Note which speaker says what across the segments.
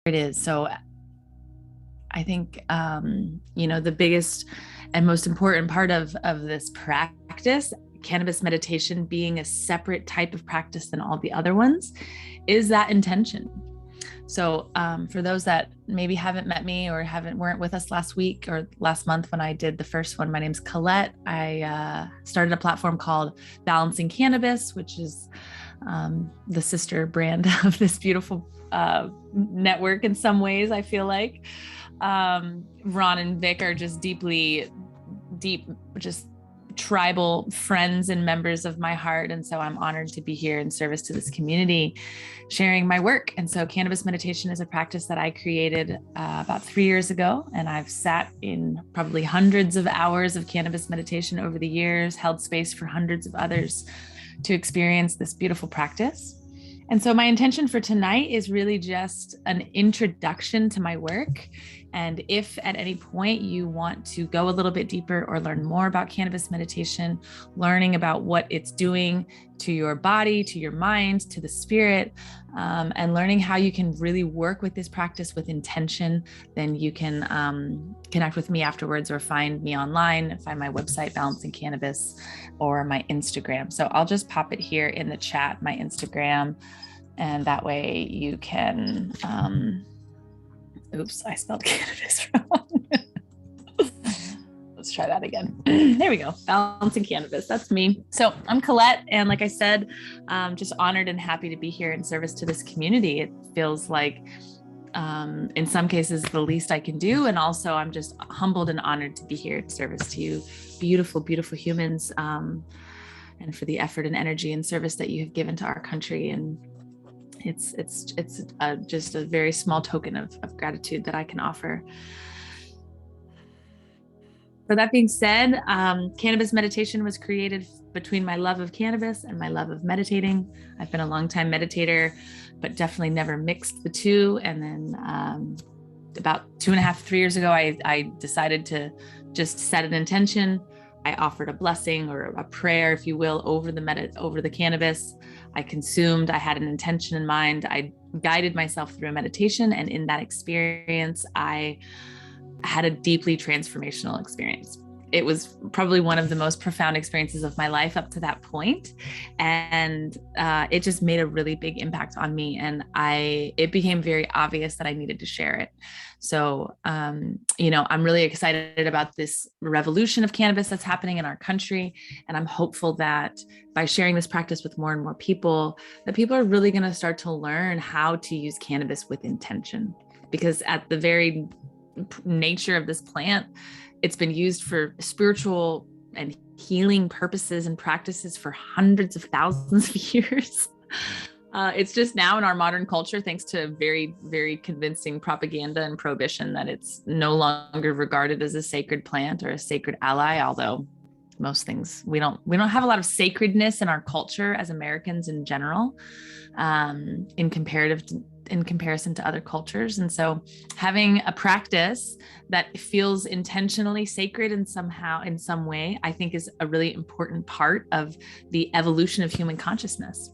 Speaker 1: it is. So I think, the biggest and most important part of this practice, cannabis meditation being a separate type of practice than all the other ones, is that intention. So for those that maybe haven't met me or weren't with us last week or last month when I did the first one, my name's Collette. I started a platform called Balancing Cannabis, which is the sister brand of this beautiful network in some ways, I feel like. Ron and Vic are just deep, just tribal friends and members of my heart. And so I'm honored to be here in service to this community, sharing my work. And so cannabis meditation is a practice that I created about 3 years ago. And I've sat in probably hundreds of hours of cannabis meditation over the years, held space for hundreds of others to experience this beautiful practice. And so my intention for tonight is really just an introduction to my work. And if at any point you want to go a little bit deeper or learn more about cannabis meditation, learning about what it's doing to your body, to your mind, to the spirit, and learning how you can really work with this practice with intention, then you can connect with me afterwards or find me online, find my website, Balancing Cannabis, or my Instagram. So I'll just pop it here in the chat, my Instagram, and that way you can, oops, I spelled cannabis wrong. Let's try that again. There we go. Balancing Cannabis. That's me. So I'm Collette. And like I said, just honored and happy to be here in service to this community. It feels like, in some cases, the least I can do. And also I'm just humbled and honored to be here in service to you, beautiful, beautiful humans, and for the effort and energy and service that you have given to our country. And it's just a very small token of gratitude that I can offer. So that being said, cannabis meditation was created between my love of cannabis and my love of meditating. I've been a longtime meditator, but definitely never mixed the two. And then about 2.5, 3 years ago, I decided to just set an intention. I offered a blessing or a prayer, if you will, over the cannabis. I consumed. I had an intention in mind. I guided myself through a meditation, and in that experience, I had a deeply transformational experience. It was probably one of the most profound experiences of my life up to that point. And it just made a really big impact on me. And it became very obvious that I needed to share it. So, I'm really excited about this revolution of cannabis that's happening in our country. And I'm hopeful that by sharing this practice with more and more people, that people are really going to start to learn how to use cannabis with intention. Because at the very nature of this plant, it's been used for spiritual and healing purposes and practices for hundreds of thousands of years. It's just now in our modern culture, thanks to very, very convincing propaganda and prohibition, that it's no longer regarded as a sacred plant or a sacred ally. Although most things, we don't have a lot of sacredness in our culture as Americans in general, in comparison to other cultures. And so having a practice that feels intentionally sacred in some way, I think is a really important part of the evolution of human consciousness.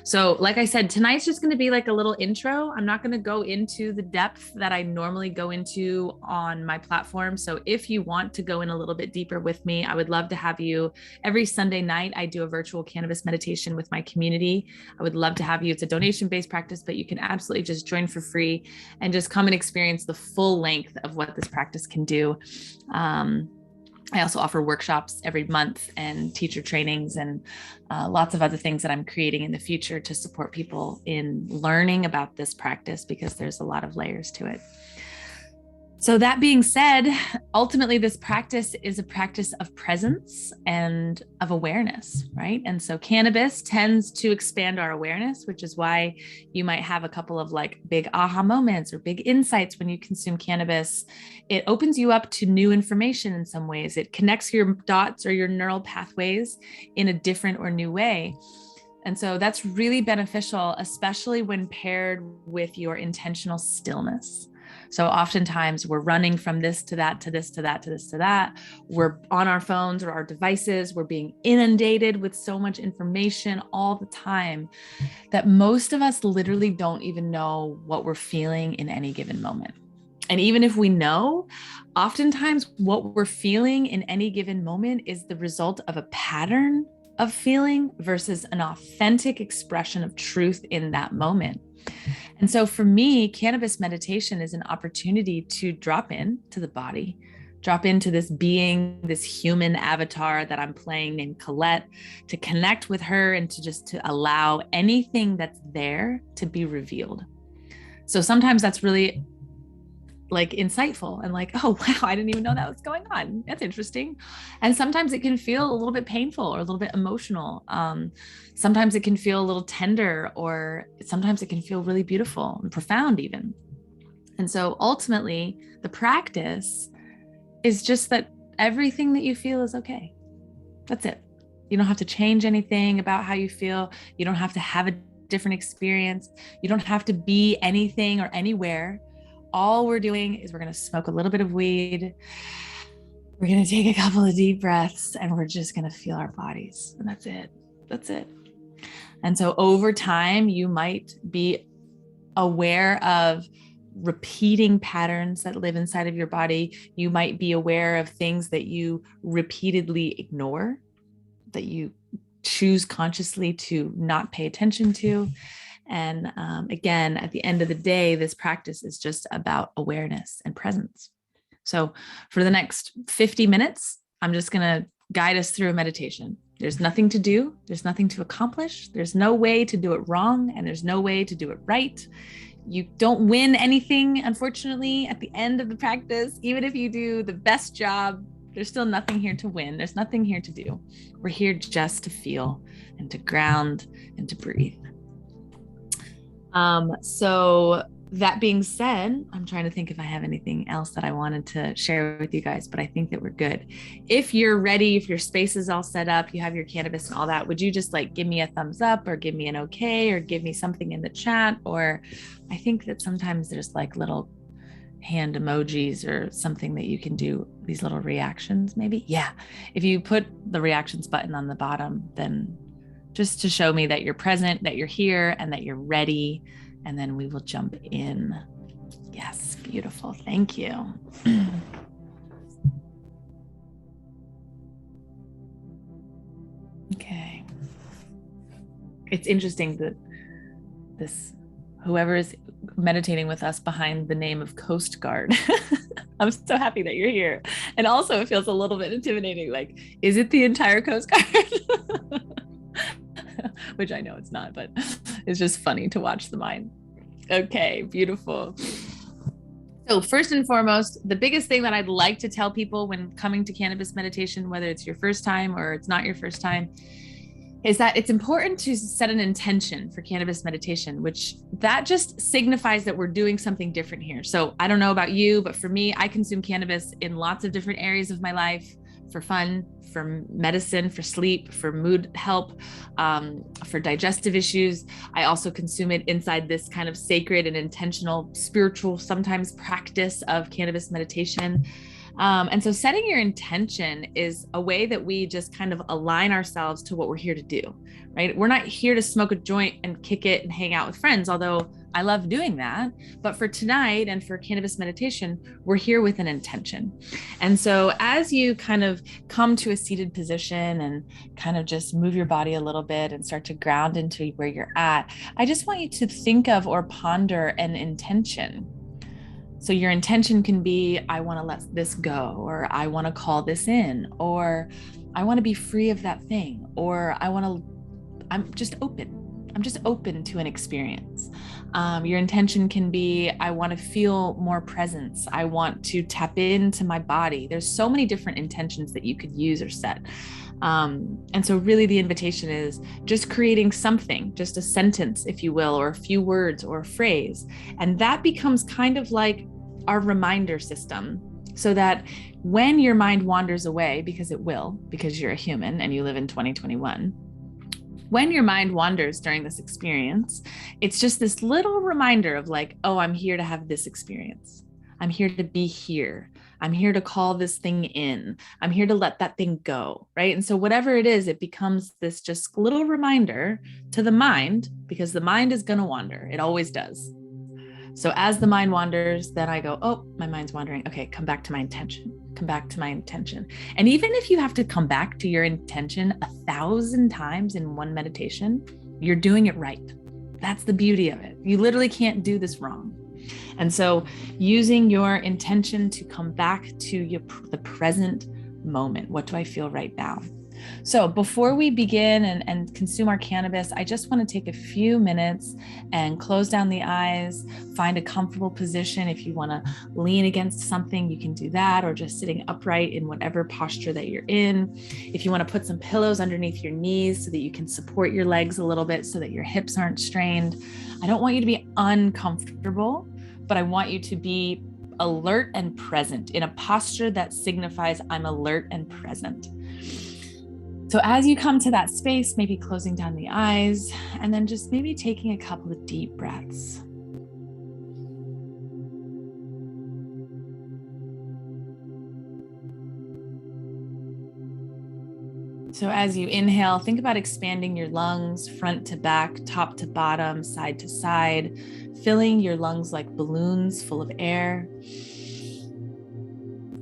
Speaker 1: So like I said, tonight's just going to be like a little intro. I'm not going to go into the depth that I normally go into on my platform. So if you want to go in a little bit deeper with me, I would love to have you. Every Sunday night, I do a virtual cannabis meditation with my community. I would love to have you. It's a donation-based practice, but you can absolutely just join for free and just come and experience the full length of what this practice can do. I also offer workshops every month and teacher trainings and lots of other things that I'm creating in the future to support people in learning about this practice, because there's a lot of layers to it. So that being said, ultimately, this practice is a practice of presence and of awareness, right? And so cannabis tends to expand our awareness, which is why you might have a couple of like big aha moments or big insights when you consume cannabis. It opens you up to new information in some ways. It connects your dots or your neural pathways in a different or new way. And so that's really beneficial, especially when paired with your intentional stillness. So oftentimes we're running from this to that, to this, to that, to this, to that. We're on our phones or our devices. We're being inundated with so much information all the time that most of us literally don't even know what we're feeling in any given moment. And even if we know, oftentimes what we're feeling in any given moment is the result of a pattern of feeling versus an authentic expression of truth in that moment. And so for me, cannabis meditation is an opportunity to drop in to the body, drop into this being, this human avatar that I'm playing named Collette, to connect with her and to allow anything that's there to be revealed. So sometimes that's really like insightful and like, oh, wow, I didn't even know that was going on. That's interesting. And sometimes it can feel a little bit painful or a little bit emotional. Sometimes it can feel a little tender, or sometimes it can feel really beautiful and profound even. And so ultimately the practice is just that everything that you feel is okay. That's it. You don't have to change anything about how you feel. You don't have to have a different experience. You don't have to be anything or anywhere. All we're doing is we're going to smoke a little bit of weed. We're going to take a couple of deep breaths, and we're just going to feel our bodies. And that's it. That's it. And so over time, you might be aware of repeating patterns that live inside of your body. You might be aware of things that you repeatedly ignore, that you choose consciously to not pay attention to. And again, at the end of the day, this practice is just about awareness and presence. So for the next 50 minutes, I'm just going to guide us through a meditation. There's nothing to do. There's nothing to accomplish. There's no way to do it wrong, and there's no way to do it right. You don't win anything, unfortunately, at the end of the practice. Even if you do the best job, there's still nothing here to win. There's nothing here to do. We're here just to feel and to ground and to breathe. So that being said, I'm trying to think if I have anything else that I wanted to share with you guys, but I think that we're good. If you're ready, if your space is all set up, you have your cannabis and all that, would you just like give me a thumbs up or give me an okay or give me something in the chat? Or I think that sometimes there's like little hand emojis or something that you can do, these little reactions maybe. Yeah. If you put the reactions button on the bottom, then just to show me that you're present, that you're here, and that you're ready. And then we will jump in. Yes, beautiful. Thank you. Okay. It's interesting that whoever is meditating with us behind the name of Coast Guard. I'm so happy that you're here. And also it feels a little bit intimidating. Like, is it the entire Coast Guard? Which I know it's not, but it's just funny to watch the mind. Okay, beautiful. So first and foremost, the biggest thing that I'd like to tell people when coming to cannabis meditation, whether it's your first time or it's not your first time, is that it's important to set an intention for cannabis meditation, which that just signifies that we're doing something different here. So I don't know about you, but for me, I consume cannabis in lots of different areas of my life, for fun, for medicine, for sleep, for mood help, for digestive issues. I also consume it inside this kind of sacred and intentional spiritual, sometimes practice of cannabis meditation. And so setting your intention is a way that we just kind of align ourselves to what we're here to do, right? We're not here to smoke a joint and kick it and hang out with friends, although I love doing that. But for tonight and for cannabis meditation, we're here with an intention. And so as you kind of come to a seated position and kind of just move your body a little bit and start to ground into where you're at, I just want you to think of or ponder an intention. So your intention can be, I want to let this go, or I want to call this in, or I want to be free of that thing, or I'm just open. I'm just open to an experience. Your intention can be, I want to feel more presence. I want to tap into my body. There's so many different intentions that you could use or set. And so really the invitation is just creating something, just a sentence, if you will, or a few words or a phrase. And that becomes kind of like our reminder system, so that when your mind wanders away, because it will, because you're a human and you live in 2021, When your mind wanders during this experience, it's just this little reminder of like, oh, I'm here to have this experience. I'm here to be here. I'm here to call this thing in. I'm here to let that thing go, right? And so whatever it is, it becomes this just little reminder to the mind, because the mind is going to wander. It always does. So as the mind wanders, then I go, oh, my mind's wandering. Okay, come back to my intention. Come back to my intention. And even if you have to come back to your intention 1,000 times in one meditation, you're doing it right. That's the beauty of it. You literally can't do this wrong. And so using your intention to come back to the present moment. What do I feel right now? So before we begin and consume our cannabis, I just want to take a few minutes and close down the eyes, find a comfortable position. If you want to lean against something, you can do that, or just sitting upright in whatever posture that you're in. If you want to put some pillows underneath your knees so that you can support your legs a little bit so that your hips aren't strained. I don't want you to be uncomfortable, but I want you to be alert and present in a posture that signifies I'm alert and present. So as you come to that space, maybe closing down the eyes and then just maybe taking a couple of deep breaths. So as you inhale, think about expanding your lungs front to back, top to bottom, side to side, filling your lungs like balloons full of air.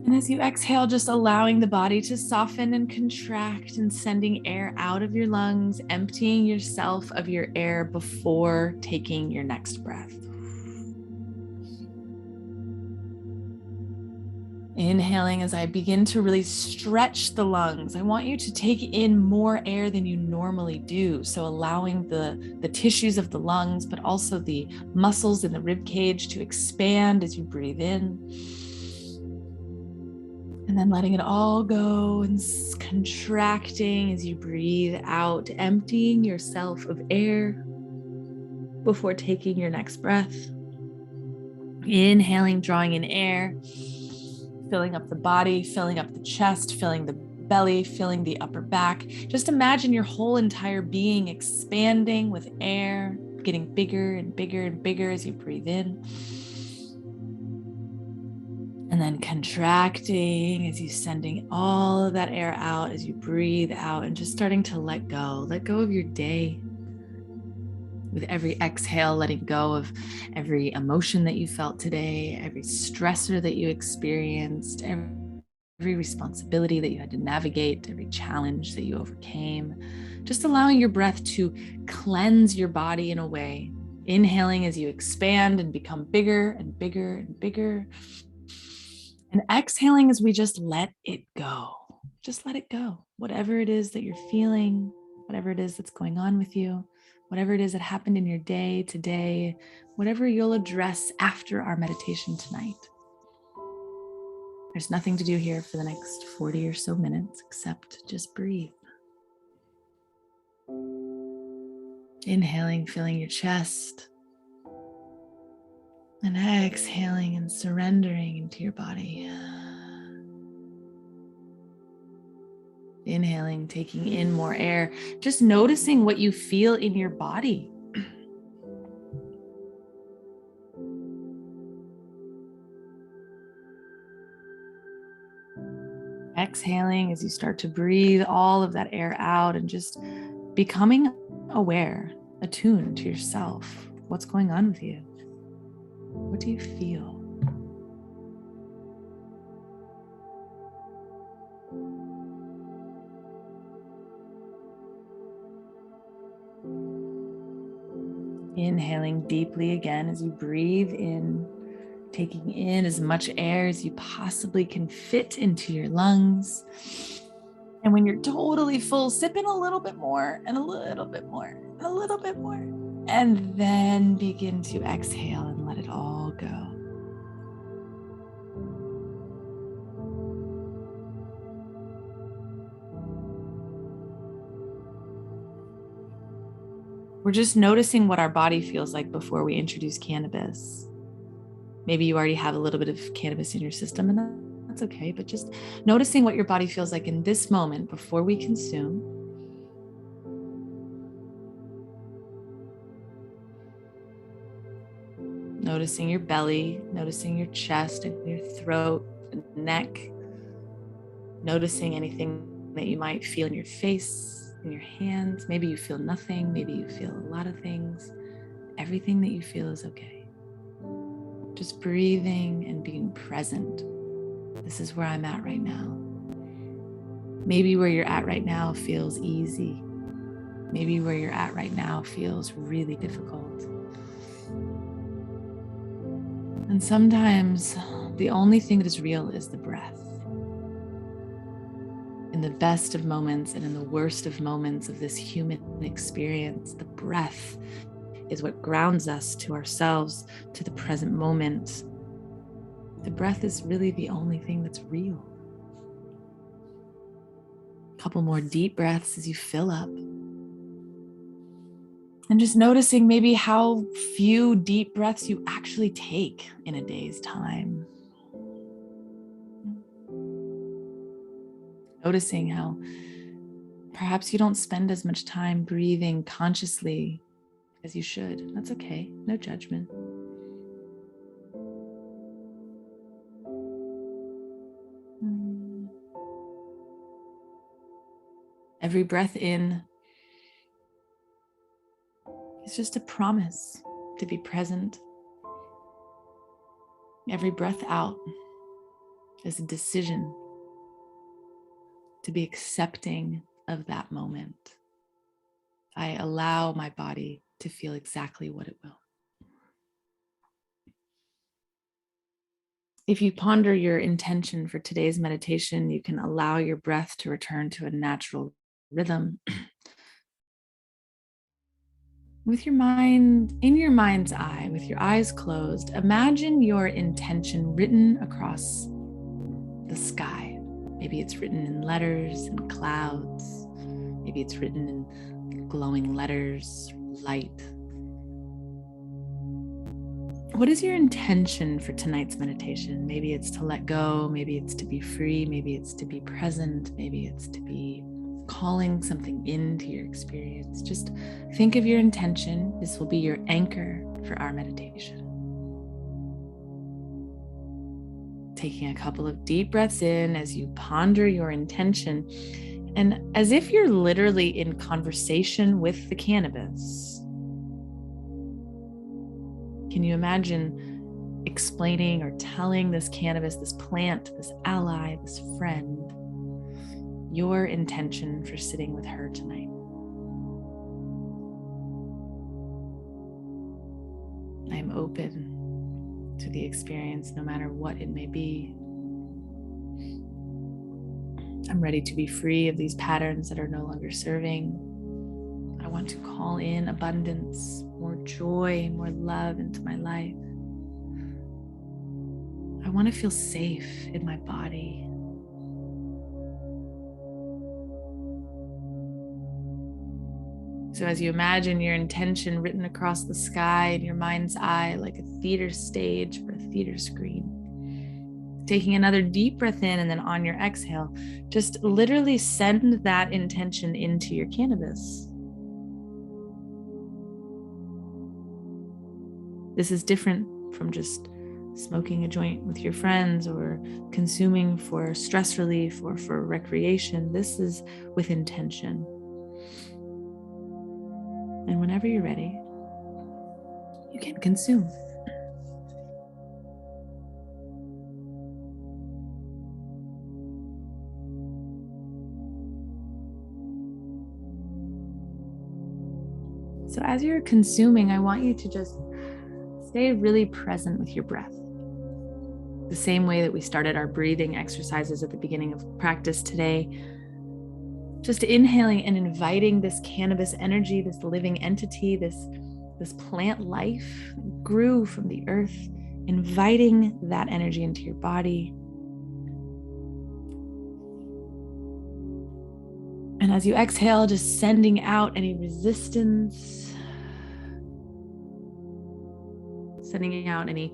Speaker 1: And as you exhale, just allowing the body to soften and contract and sending air out of your lungs, emptying yourself of your air before taking your next breath. Inhaling as I begin to really stretch the lungs. I want you to take in more air than you normally do. So allowing the tissues of the lungs, but also the muscles in the rib cage to expand as you breathe in. And then letting it all go and contracting as you breathe out, emptying yourself of air before taking your next breath. Inhaling, drawing in air, filling up the body, filling up the chest, filling the belly, filling the upper back. Just imagine your whole entire being expanding with air, getting bigger and bigger and bigger as you breathe in. And then contracting as you're sending all of that air out as you breathe out, and just starting to let go of your day. With every exhale, letting go of every emotion that you felt today, every stressor that you experienced, every responsibility that you had to navigate, every challenge that you overcame. Just allowing your breath to cleanse your body in a way. Inhaling as you expand and become bigger and bigger and bigger. And exhaling as we just let it go. Just let it go. Whatever it is that you're feeling, whatever it is that's going on with you, whatever it is that happened in your day today, whatever you'll address after our meditation tonight. There's nothing to do here for the next 40 or so minutes except just breathe. Inhaling, filling your chest. And exhaling and surrendering into your body. Inhaling, taking in more air, just noticing what you feel in your body. Exhaling as you start to breathe all of that air out and just becoming aware, attuned to yourself. What's going on with you? What do you feel? Inhaling deeply again as you breathe in, taking in as much air as you possibly can fit into your lungs. And when you're totally full, sip in a little bit more and a little bit more and a little bit more. And then begin to exhale and let it all go. We're just noticing what our body feels like before we introduce cannabis. Maybe you already have a little bit of cannabis in your system, and that's okay, but just noticing what your body feels like in this moment before we consume. Noticing your belly, noticing your chest and your throat and neck, noticing anything that you might feel in your face, in your hands. Maybe you feel nothing, maybe you feel a lot of things. Everything that you feel is okay. Just breathing and being present. This is where I'm at right now. Maybe where you're at right now feels easy. Maybe where you're at right now feels really difficult. And sometimes the only thing that is real is the breath. In the best of moments and in the worst of moments of this human experience, the breath is what grounds us to ourselves, to the present moment. The breath is really the only thing that's real. A couple more deep breaths as you fill up. And just noticing maybe how few deep breaths you actually take in a day's time. Noticing how perhaps you don't spend as much time breathing consciously as you should. That's okay, no judgment. Every breath in is just a promise to be present. Every breath out is a decision to be accepting of that moment. I allow my body to feel exactly what it will. If you ponder your intention for today's meditation, you can allow your breath to return to a natural rhythm. With your mind, in your mind's eye, with your eyes closed, imagine your intention written across the sky. Maybe it's written in letters and clouds. Maybe it's written in glowing letters, light. What is your intention for tonight's meditation? Maybe it's to let go. Maybe it's to be free. Maybe it's to be present. Maybe it's to be calling something into your experience. Just think of your intention. This will be your anchor for our meditation. Taking a couple of deep breaths in as you ponder your intention, and as if you're literally in conversation with the cannabis. Can you imagine explaining or telling this cannabis, this plant, this ally, this friend, your intention for sitting with her tonight? I'm open to the experience, no matter what it may be. I'm ready to be free of these patterns that are no longer serving. I want to call in abundance, more joy, more love into my life. I want to feel safe in my body. So as you imagine your intention written across the sky in your mind's eye, like a theater stage or a theater screen, taking another deep breath in, and then on your exhale, just literally send that intention into your cannabis. This is different from just smoking a joint with your friends or consuming for stress relief or for recreation. This is with intention. And whenever you're ready, you can consume. So as you're consuming, I want you to just stay really present with your breath. The same way that we started our breathing exercises at the beginning of practice today. Just inhaling and inviting this cannabis energy, this living entity, this plant life grew from the earth, inviting that energy into your body. And as you exhale, just sending out any resistance, sending out any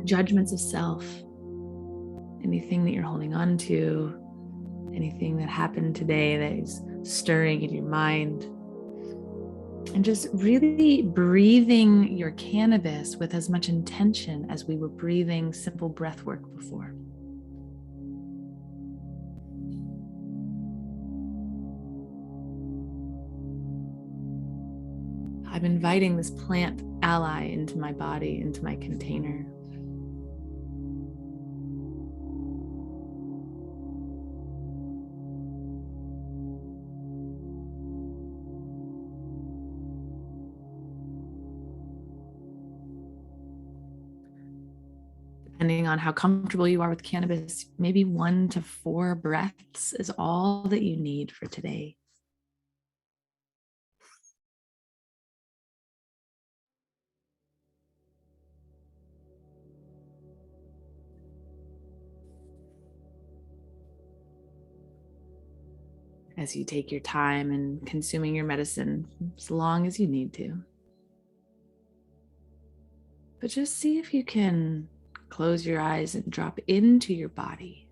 Speaker 1: judgments of self, anything that you're holding on to, anything that happened today that is stirring in your mind. And just really breathing your cannabis with as much intention as we were breathing simple breath work before. I'm inviting this plant ally into my body, into my container. Depending on how comfortable you are with cannabis, maybe 1 to 4 breaths is all that you need for today. As you take your time in consuming your medicine as long as you need to. But just see if you can close your eyes and drop into your body.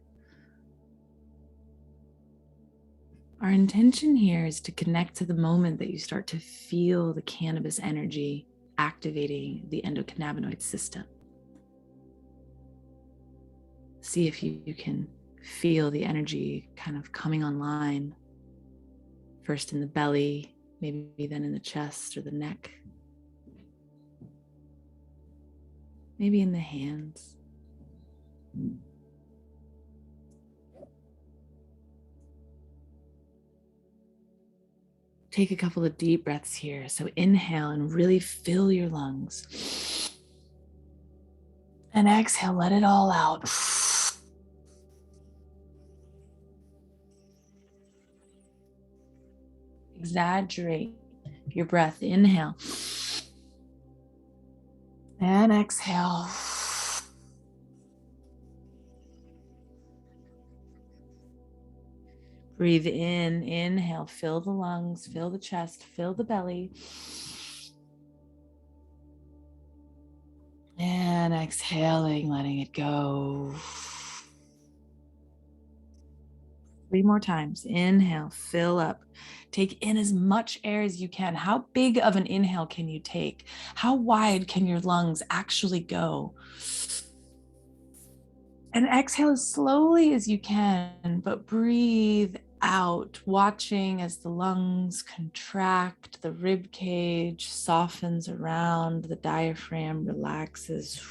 Speaker 1: Our intention here is to connect to the moment that you start to feel the cannabis energy activating the endocannabinoid system. See if you can feel the energy kind of coming online, first in the belly, maybe then in the chest or the neck, maybe in the hands. Take a couple of deep breaths here. So inhale and really fill your lungs. And exhale, let it all out. Exaggerate your breath. Inhale. And exhale. Breathe in, inhale, fill the lungs, fill the chest, fill the belly. And exhaling, letting it go. 3 more times. Inhale, fill up. Take in as much air as you can. How big of an inhale can you take? How wide can your lungs actually go? And exhale as slowly as you can, but breathe out, watching as the lungs contract, the rib cage softens around, the diaphragm relaxes.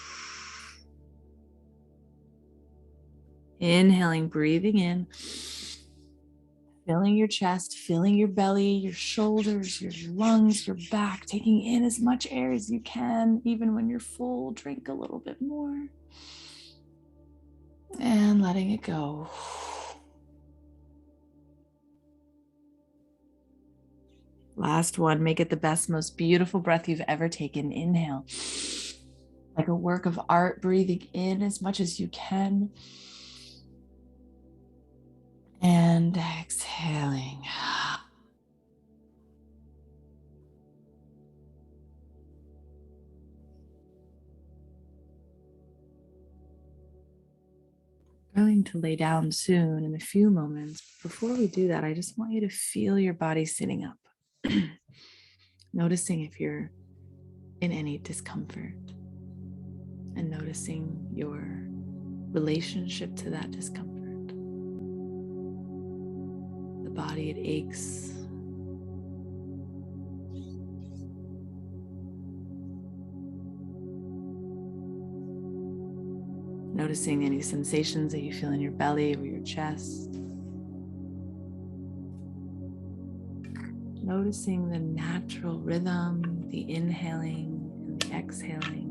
Speaker 1: Inhaling, breathing in, filling your chest, filling your belly, your shoulders, your lungs, your back, taking in as much air as you can. Even when you're full, drink a little bit more. And letting it go. Last one, make it the best, most beautiful breath you've ever taken. Inhale. Like a work of art, breathing in as much as you can. And exhaling. Going to lay down soon in a few moments. Before we do that, I just want you to feel your body sitting up. Noticing if you're in any discomfort and noticing your relationship to that discomfort. The body, it aches. Noticing any sensations that you feel in your belly or your chest. Noticing the natural rhythm, the inhaling and the exhaling.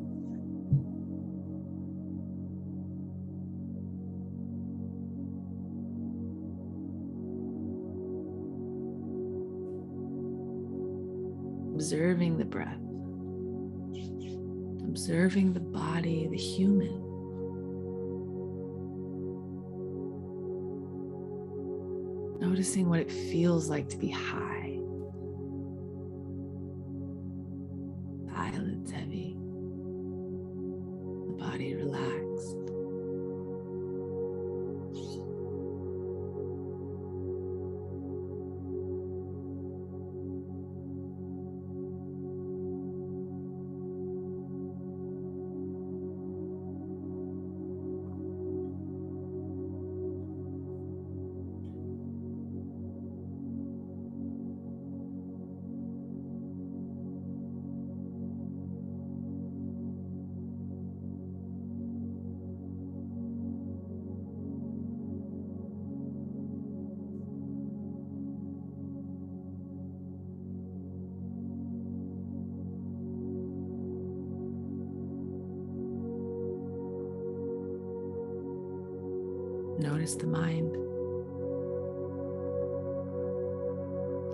Speaker 1: Observing the breath. Observing the body, the human. Noticing what it feels like to be high. The eyelids heavy. The body relaxed. Notice the mind.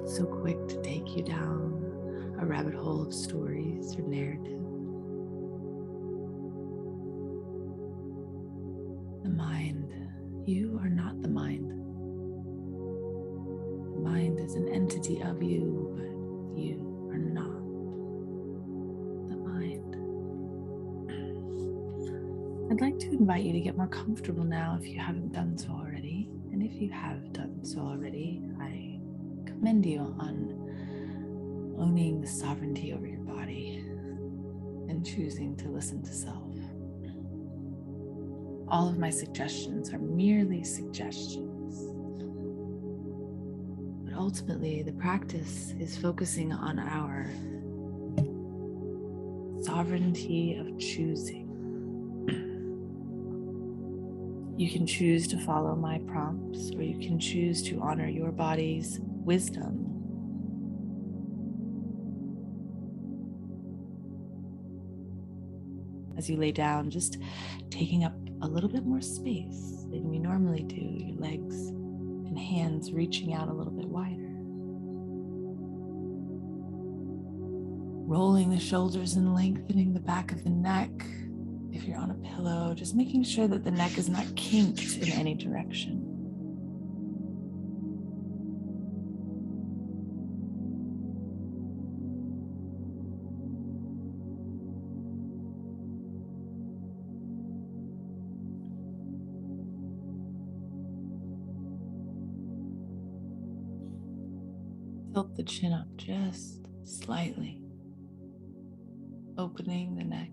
Speaker 1: So quick to take you down a rabbit hole of stories or narrative. The mind. You are not the mind. The mind is an entity of you, but you are not the mind. I'd like to invite you to get more comfortable now if you haven't done so already. And if you have done so already, I commend you on owning the sovereignty over your body and choosing to listen to self. All of my suggestions are merely suggestions. But ultimately, the practice is focusing on our sovereignty of choosing. You can choose to follow my prompts, or you can choose to honor your body's wisdom. As you lay down, just taking up a little bit more space than we normally do, your legs and hands reaching out a little bit wider. Rolling the shoulders and lengthening the back of the neck. If you're on a pillow, just making sure that the neck is not kinked in any direction. Tilt the chin up just slightly, opening the neck,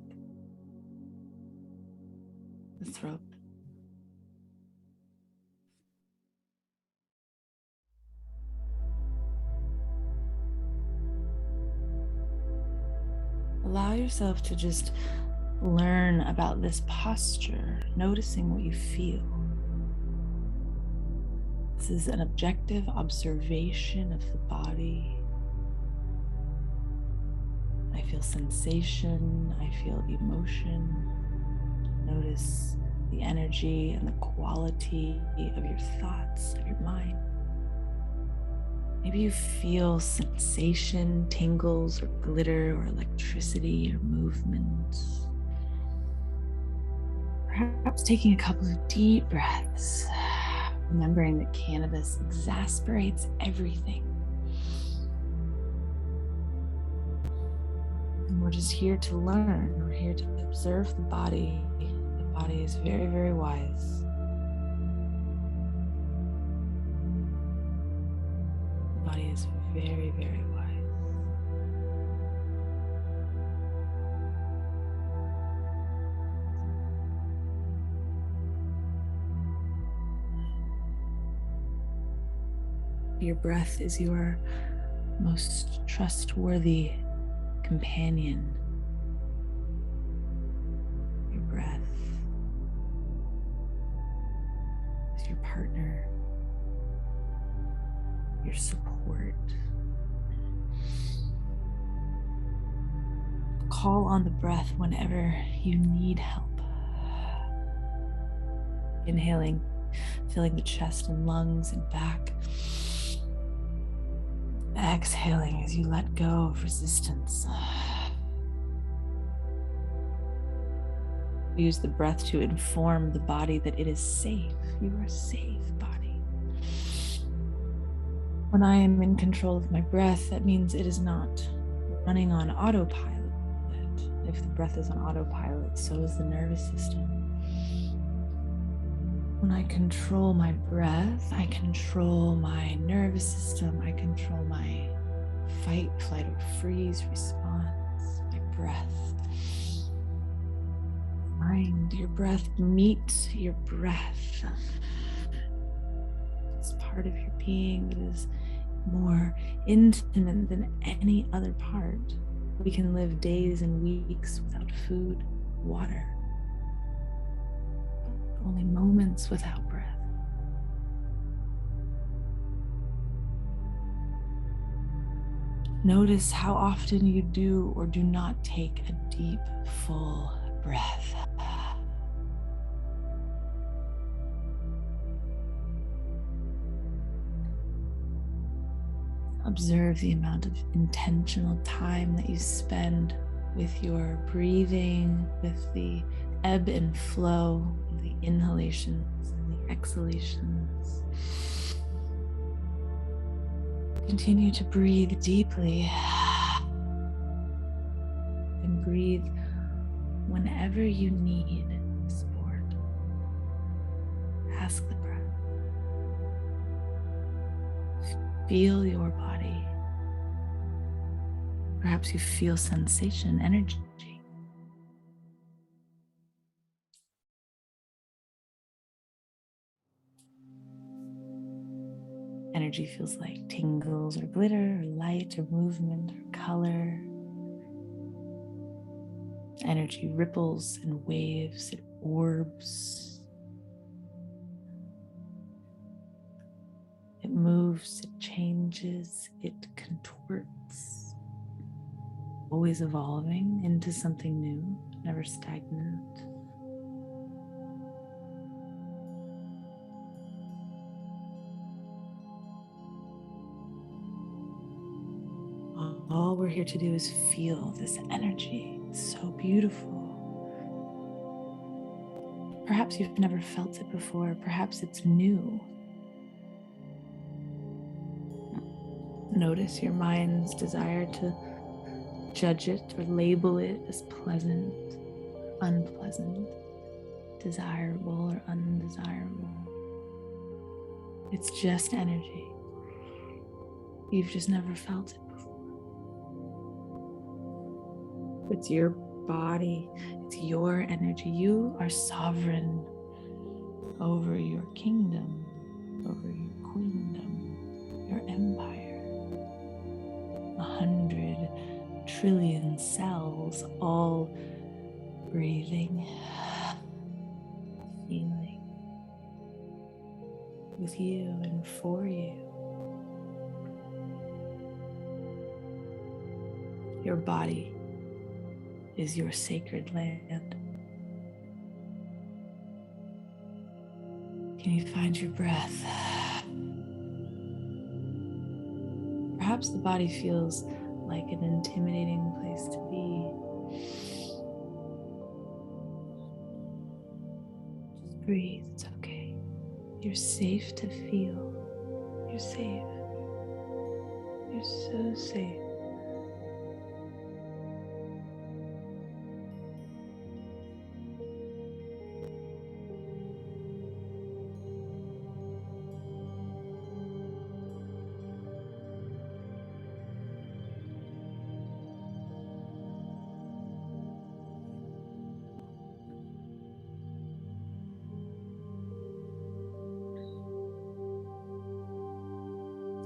Speaker 1: the throat. Allow yourself to just learn about this posture, noticing what you feel. This is an objective observation of the body. I feel sensation, I feel emotion. Notice the energy and the quality of your thoughts, of your mind. Maybe you feel sensation, tingles, or glitter, or electricity, or movement. Perhaps taking a couple of deep breaths, remembering that cannabis exasperates everything. And we're just here to learn. We're here to observe the body. The body is very, very wise. The body is very, very wise. Your breath is your most trustworthy companion. Your breath is your partner, your support. Call on the breath whenever you need help. Inhaling, filling the chest and lungs and back. Exhaling as you let go of resistance. Use the breath to inform the body that it is safe. You are safe, body. When I am in control of my breath, that means it is not running on autopilot. If the breath is on autopilot, so is the nervous system. When I control my breath, I control my nervous system, I control my fight, flight, or freeze response, my breath. Mind your breath, meet your breath. It's part of your being that is more intimate than any other part. We can live days and weeks without food, water. Only moments without breath. Notice how often you do or do not take a deep, full breath. Observe the amount of intentional time that you spend with your breathing, with the ebb and flow of the inhalations and the exhalations. Continue to breathe deeply and breathe whenever you need support. Ask the breath. Feel your body. Perhaps you feel sensation, energy. Energy feels like tingles or glitter or light or movement or color. Energy ripples and waves, it orbs. It moves, it changes, it contorts. Always evolving into something new, never stagnant. All we're here to do is feel this energy. It's so beautiful. Perhaps you've never felt it before. Perhaps it's new. Notice your mind's desire to judge it or label it as pleasant, unpleasant, desirable or undesirable. It's just energy. You've just never felt it before. It's your body, it's your energy. You are sovereign over your kingdom, over your queendom, your empire. 100 trillion cells, all breathing, feeling with you and for you. Your body is your sacred land. Can you find your breath? Perhaps the body feels like an intimidating place to be. Just breathe, it's okay. You're safe to feel. You're safe. You're so safe.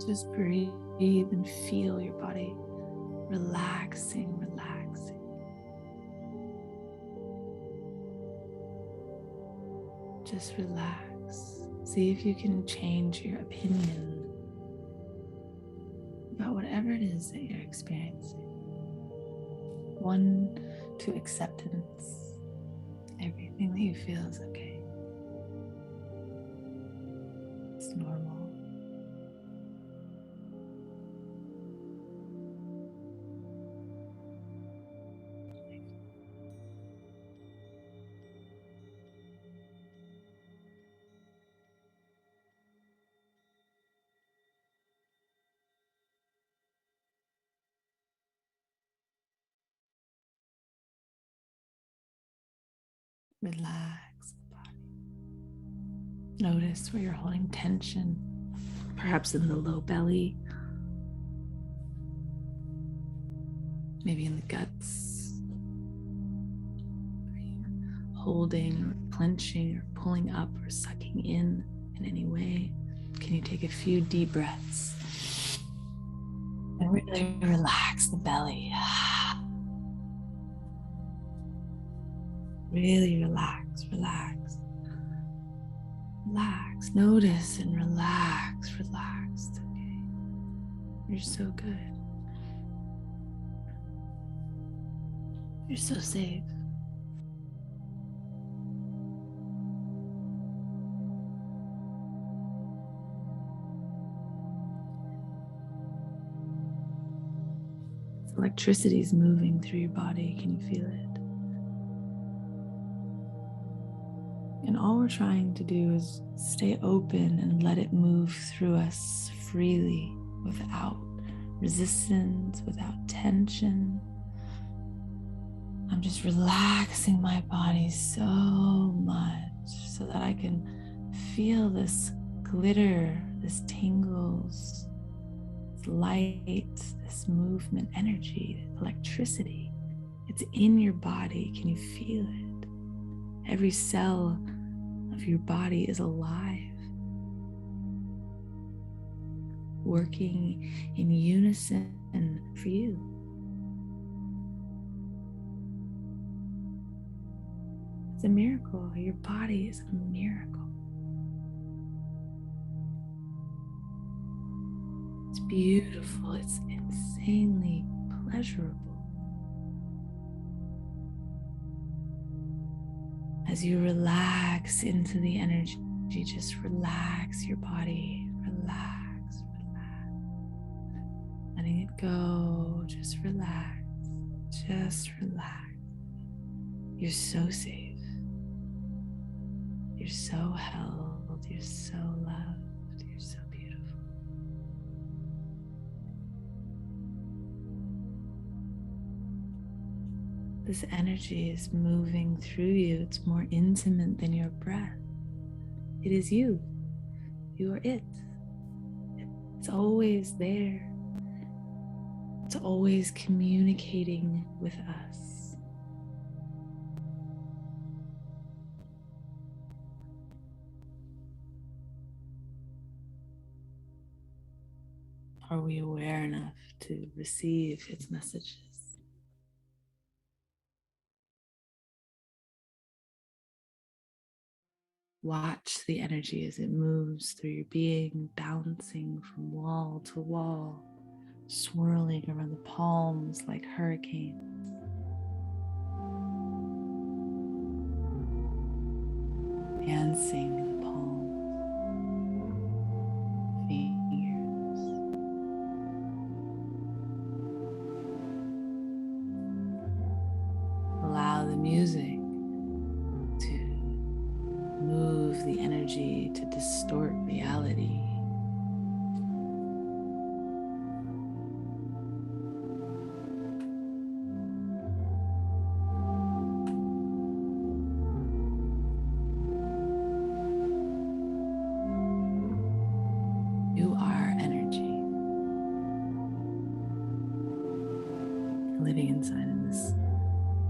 Speaker 1: Just breathe and feel your body relaxing, relaxing. Just relax. See if you can change your opinion about whatever it is that you're experiencing. One to acceptance. Everything that you feel is okay. It's normal. Relax the body. Notice where you're holding tension, perhaps in the low belly, maybe in the guts. Are you holding or clenching or pulling up or sucking in any way? Can you take a few deep breaths and really relax the belly? Really relax, relax, relax. Notice and relax, relax. It's okay. You're so good. You're so safe. Electricity is moving through your body. Can you feel it? And all we're trying to do is stay open and let it move through us freely, without resistance, without tension. I'm just relaxing my body so much so that I can feel this glitter, this tingles, this light, this movement, energy, electricity. It's in your body. Can you feel it? Every cell of your body is alive, working in unison for you. It's a miracle. Your body is a miracle. It's beautiful. It's insanely pleasurable. As you relax into the energy, just relax your body. Relax, relax. Letting it go. Just relax. Just relax. You're so safe. You're so held. You're so loved. You're so beautiful. This energy is moving through you. It's more intimate than your breath. It is you. You are it. It's always there. It's always communicating with us. Are we aware enough to receive its messages? Watch the energy as it moves through your being, bouncing from wall to wall, swirling around the palms like hurricanes. Dancing in the palms, fingers. Allow the music to move the energy to distort reality. You are energy, living inside of this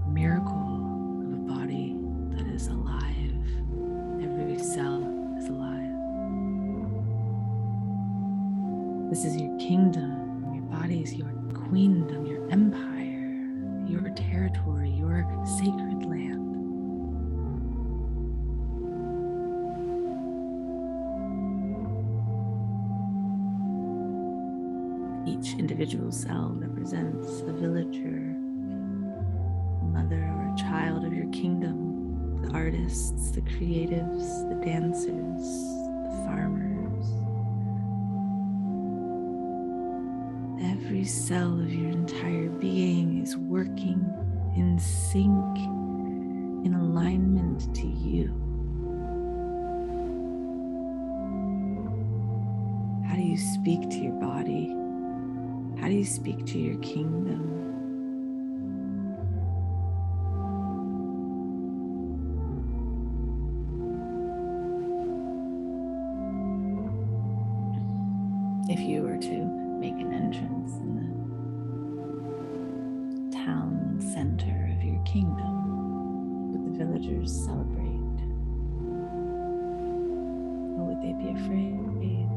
Speaker 1: miracle of a body that is alive. Every cell is alive. This is your kingdom. Your body is your queendom, your empire, your territory, your sacred land. Each individual cell represents a villager, a mother or a child of your kingdom, the artists, the creatives, the dancers, the farmers. Every cell of your entire being is working in sync, in alignment to you. How do you speak to your body? How do you speak to your kingdom? If you were to make an entrance in the town center of your kingdom, would the villagers celebrate? Or would they be afraid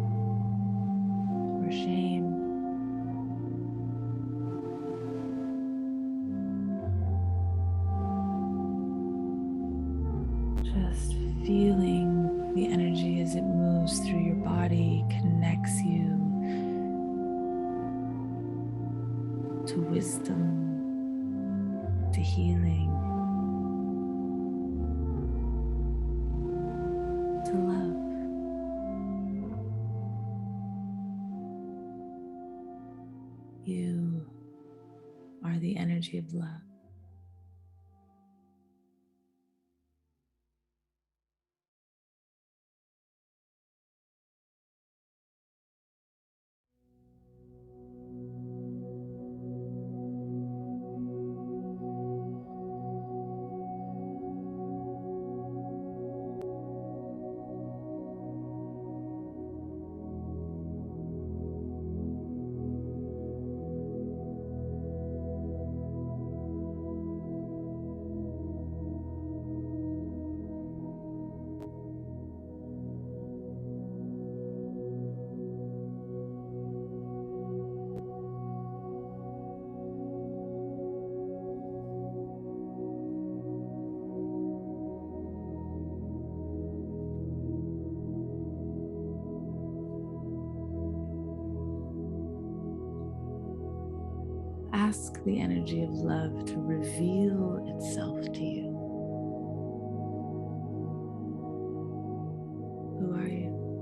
Speaker 1: or ashamed? Just feeling the energy as it moves through your body connects you to wisdom, to healing, to love. You energy of love. Ask the energy of love to reveal itself to you. Who are you?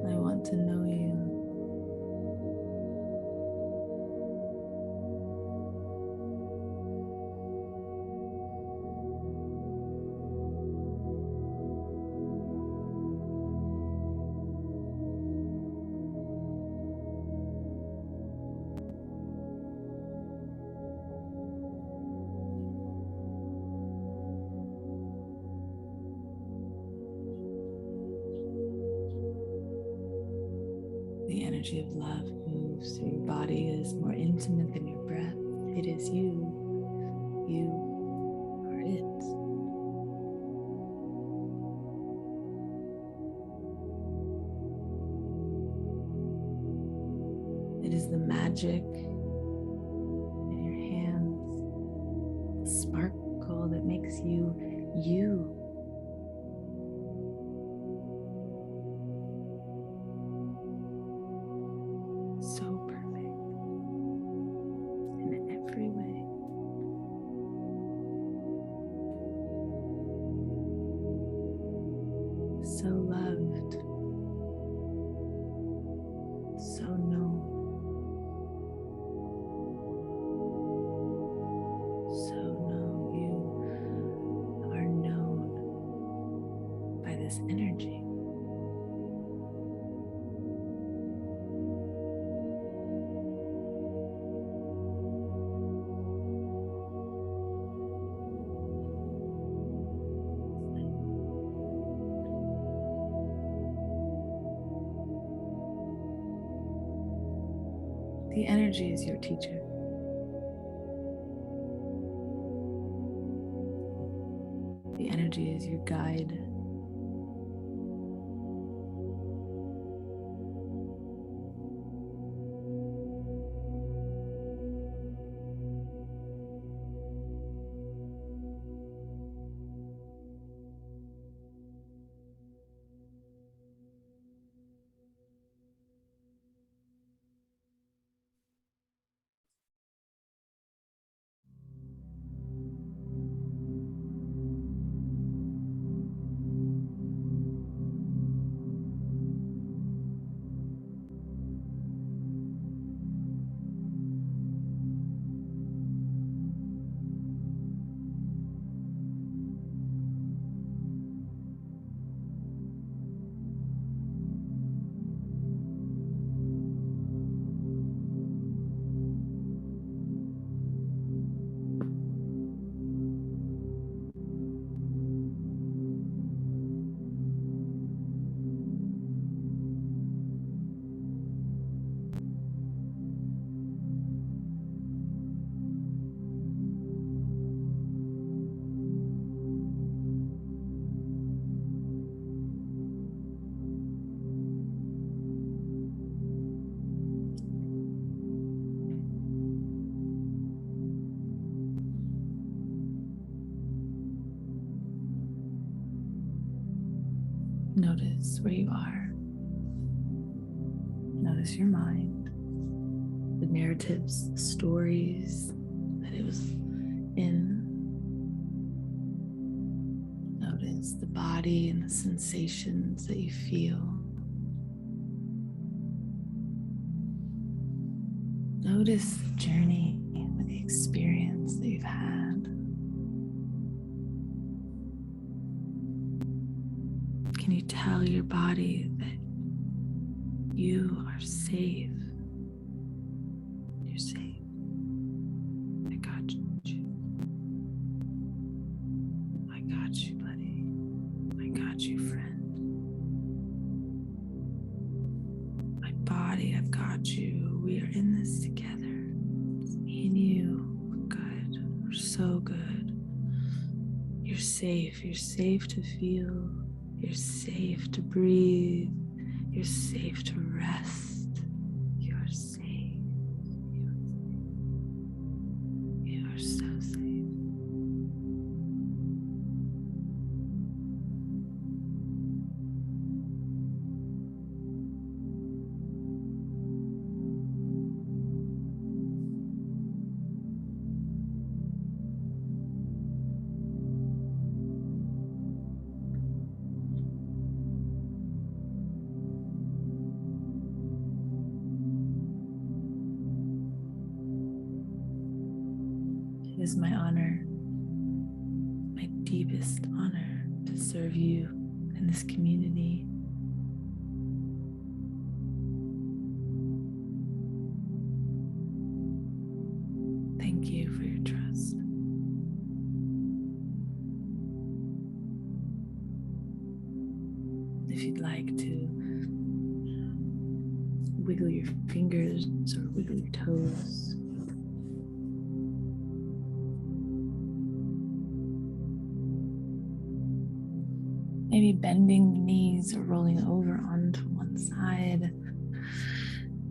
Speaker 1: I want to know you. The energy of love moves through your body. It is more intimate than your breath. It is you. You are it. It is the magic in your hands, the sparkle that makes you you. So perfect in every way. So loved, so known, so known. You are known by this energy. The energy is your teacher. The energy is your guide. Notice where you are. Notice your mind, the narratives, the stories that it was in. Notice the body and the sensations that you feel. Notice the journey. Can you tell your body that you are safe? You're safe. I got you. I got you, buddy. I got you, friend. My body, I've got you. We are in this together. It's me and you. We're good. We're so good. You're safe. You're safe to feel. You're safe to breathe. You're safe to rest. You are safe. You are so safe. It is my honor, my deepest honor, to serve you in this community. Thank you for your trust. If you'd like to wiggle your fingers or wiggle your toes, maybe bending the knees or rolling over onto one side.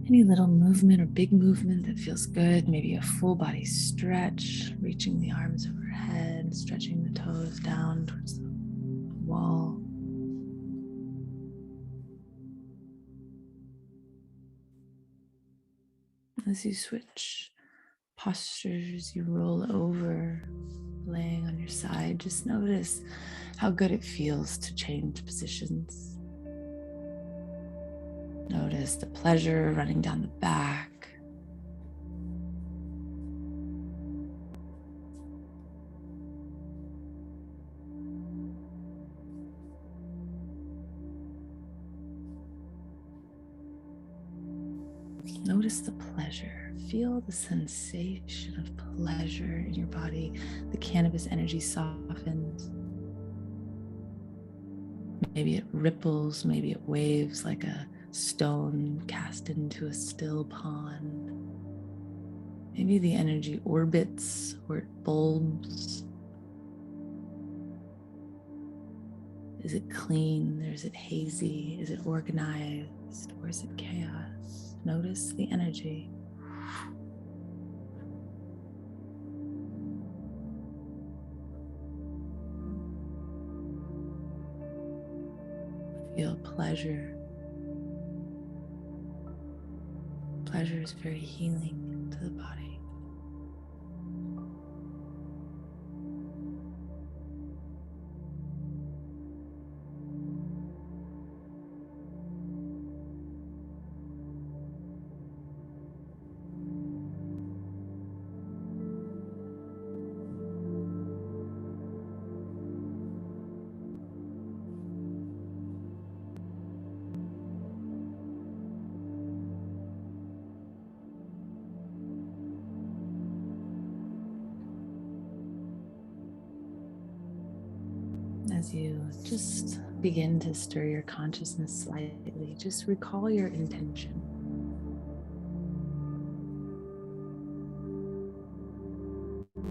Speaker 1: Any little movement or big movement that feels good. Maybe a full body stretch, reaching the arms overhead, stretching the toes down towards the wall. As you switch postures, you roll over, laying on your side. Just notice how good it feels to change positions. Notice the pleasure running down the back. Notice the pleasure. Feel the sensation of pleasure in your body. The cannabis energy softens. Maybe it ripples, maybe it waves like a stone cast into a still pond. Maybe the energy orbits or it bulbs. Is it clean or is it hazy? Is it organized or is it chaos? Notice the energy. Feel pleasure. Pleasure is very healing to the body. As you just begin to stir your consciousness slightly, just recall your intention.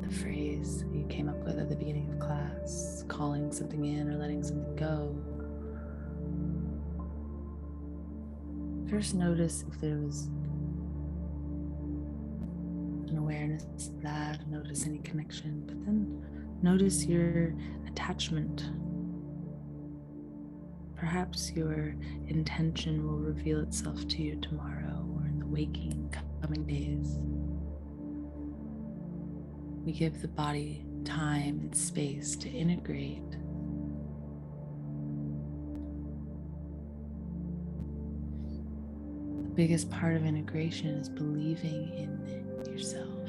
Speaker 1: The phrase you came up with at the beginning of class, calling something in or letting something go. First, notice if there was an awareness of that, notice any connection, but then notice your attachment. Perhaps your intention will reveal itself to you tomorrow or in the waking coming days. We give the body time and space to integrate. The biggest part of integration is believing in yourself,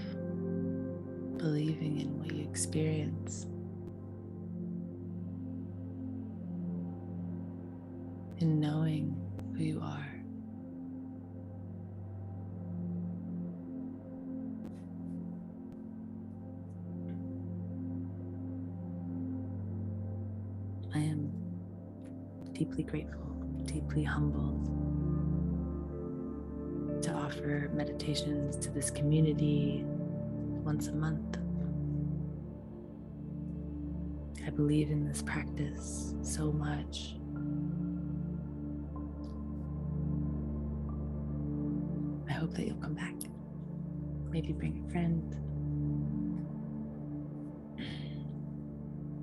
Speaker 1: believing in what you experience. in knowing who you are. I am deeply grateful, deeply humbled to offer meditations to this community once a month. I believe in this practice so much. I hope that you'll come back. Maybe bring a friend.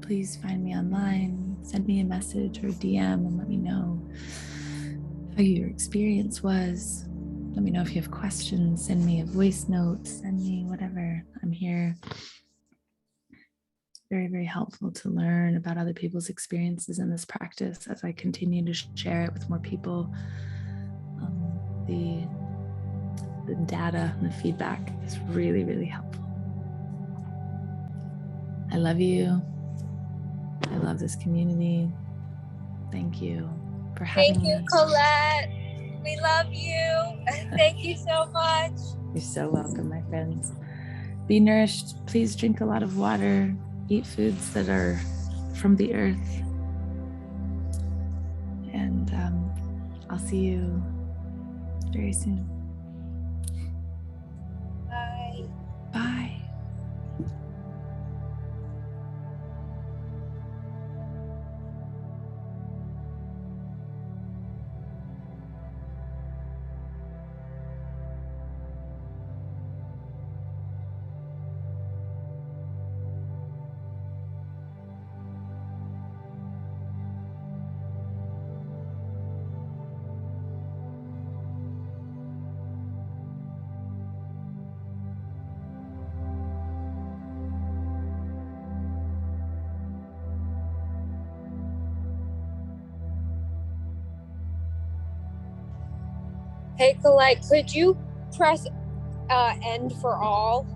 Speaker 1: Please find me online, send me a message or DM and let me know how your experience was. Let me know if you have questions, send me a voice note, send me whatever. I'm here. Very, very helpful to learn about other people's experiences in this practice as I continue to share it with more people. The data and the feedback is really, really helpful. I love you. I love this community. Thank you for having me.
Speaker 2: Thank you, Collette. We love you. Thank you so much.
Speaker 1: You're so welcome, my friends. Be nourished. Please drink a lot of water. Eat foods that are from the earth. And I'll see you very soon.
Speaker 2: Bye.
Speaker 1: Bye.
Speaker 2: Hey, Collette, could you press end for all?